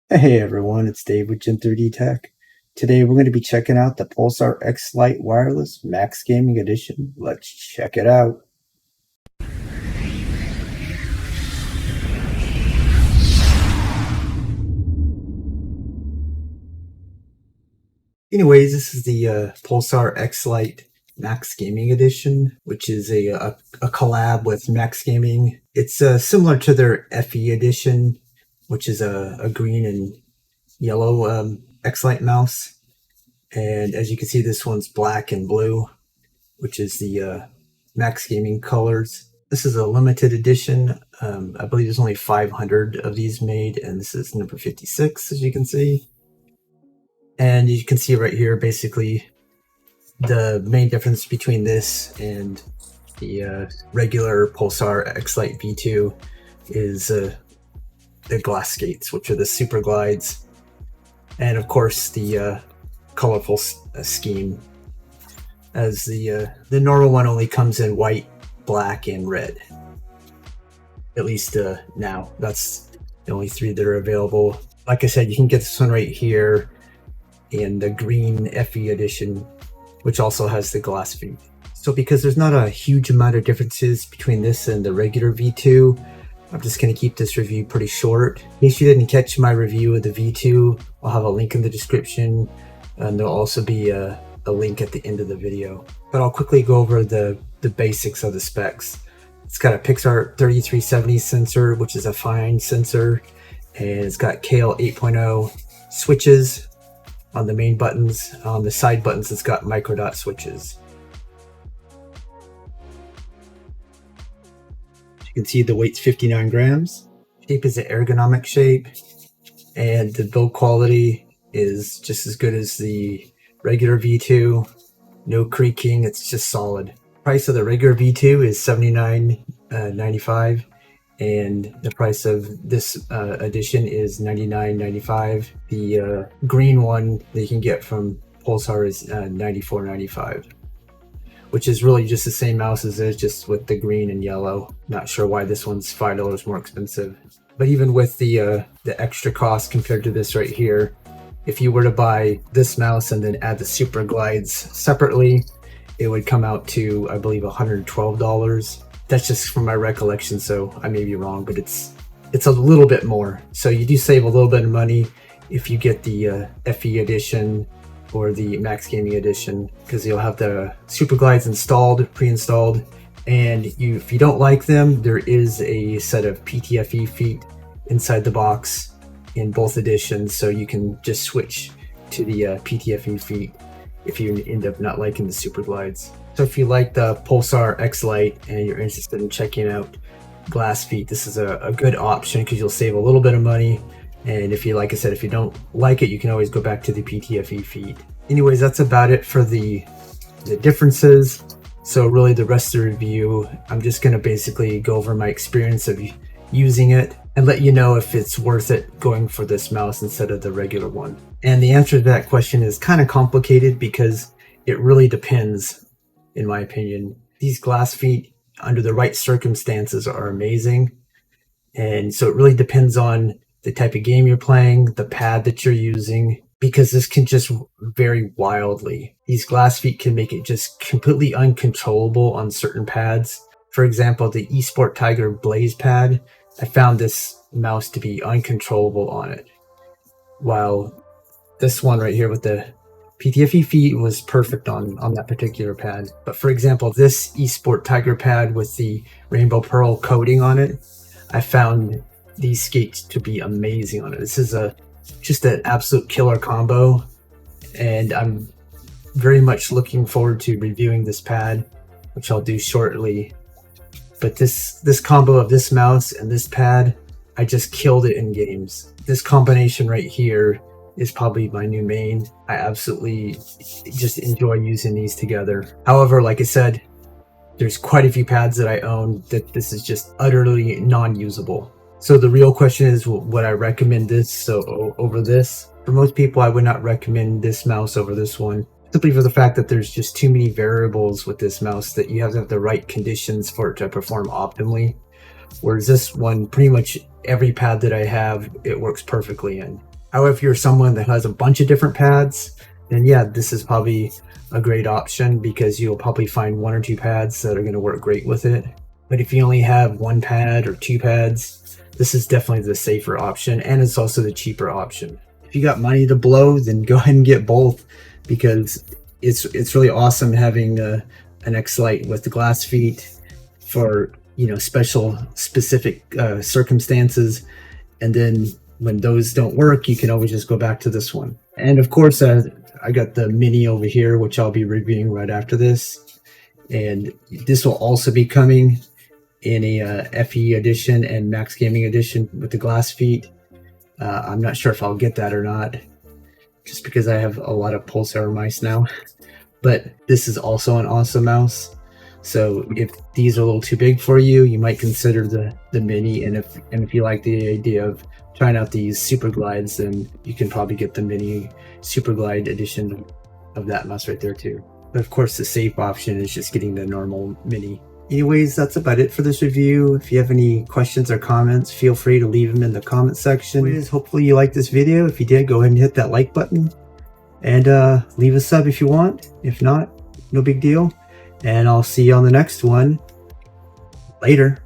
Hey everyone, it's Dave with Gen3D Tech. Today we're going to be checking out the Pulsar Xlite Wireless Max Gaming Edition. Let's check it out. Anyways, this is the Pulsar Xlite Max Gaming Edition, which is a collab with MaxGaming. It's similar to their FE Edition, which is a green and yellow Xlite mouse. And as you can see, this one's black and blue, which is the Max Gaming colors. This is a limited edition. I believe there's only 500 of these made, and this is number 56, as you can see. And you can see right here, basically, the main difference between this and the regular Pulsar Xlite V2 is the glass skates, which are the Superglides, and of course the colorful scheme, as the normal one only comes in white, black, and red. At least now. That's the only three that are available. Like I said, you can get this one right here in the green FE edition, which also has the glass feet. So because there's not a huge amount of differences between this and the regular V2, I'm just going to keep this review pretty short. In case you didn't catch my review of the V2, I'll have a link in the description, and there'll also be a link at the end of the video. But I'll quickly go over the basics of the specs. It's got a Pulsar 3370 sensor, which is a fine sensor, and it's got KL 8.0 switches on the main buttons. On the side buttons, it's got microdot switches. As you can see, the weight's 59 grams. Shape is an ergonomic shape, and the build quality is just as good as the regular V2. No creaking, it's just solid. Price of the regular V2 is $79.95, and the price of this edition is $99.95. The green one that you can get from Pulsar is $94.95, which is really just the same mouse as this, just with the green and yellow. Not sure why this one's $5 more expensive. But even with the extra cost compared to this right here, if you were to buy this mouse and then add the Superglides separately, it would come out to, I believe, $112. That's just from my recollection, so I may be wrong, but it's a little bit more. So you do save a little bit of money if you get the FE edition or the Max Gaming edition, because you'll have the Superglides installed, pre-installed, and if you don't like them, there is a set of PTFE feet inside the box in both editions, so you can just switch to the PTFE feet if you end up not liking the Superglides. So if you like the Pulsar Xlite and you're interested in checking out glass feet, this is a good option because you'll save a little bit of money. And if you, like I said, if you don't like it, you can always go back to the PTFE feed. Anyways, that's about it for the differences. So really the rest of the review, I'm just going to basically go over my experience of using it and let you know if it's worth it going for this mouse instead of the regular one. And the answer to that question is kind of complicated because it really depends, in my opinion. These glass feet, under the right circumstances, are amazing. And so it really depends on the type of game you're playing, the pad that you're using, because this can just vary wildly. These glass feet can make it just completely uncontrollable on certain pads. For example, the eSport Tiger Blaze pad, I found this mouse to be uncontrollable on it, while this one right here with the PTFE feet was perfect on that particular pad. But for example, this eSport Tiger pad with the Rainbow Pearl coating on it, I found these skates to be amazing on it. This is just an absolute killer combo, and I'm very much looking forward to reviewing this pad, which I'll do shortly. But this combo of this mouse and this pad, I just killed it in games. This combination right here is probably my new main. I absolutely just enjoy using these together. However, like I said, there's quite a few pads that I own that this is just utterly non-usable. So the real question is, would I recommend this over this? For most people, I would not recommend this mouse over this one, simply for the fact that there's just too many variables with this mouse that you have to have the right conditions for it to perform optimally. Whereas this one, pretty much every pad that I have, it works perfectly in. However, if you're someone that has a bunch of different pads, then yeah, this is probably a great option because you'll probably find 1 or 2 pads that are going to work great with it. But if you only have 1 pad or 2 pads, this is definitely the safer option, and it's also the cheaper option. If you got money to blow, then go ahead and get both, because it's really awesome having an Xlite with the glass feet for, you know, specific circumstances, and then when those don't work, you can always just go back to this one. And of course, I got the mini over here, which I'll be reviewing right after this, and this will also be coming in a FE edition and MaxGaming edition with the glass feet. I'm not sure if I'll get that or not, just because I have a lot of Pulsar mice now. But this is also an awesome mouse. So if these are a little too big for you, you might consider the mini. And if you like the idea of trying out these Superglides, then you can probably get the mini Superglide edition of that mouse right there too. But of course, the safe option is just getting the normal mini. Anyways, that's about it for this review. If you have any questions or comments, feel free to leave them in the comment section. Anyways, hopefully you liked this video. If you did, go ahead and hit that like button. And leave a sub if you want. If not, no big deal. And I'll see you on the next one. Later.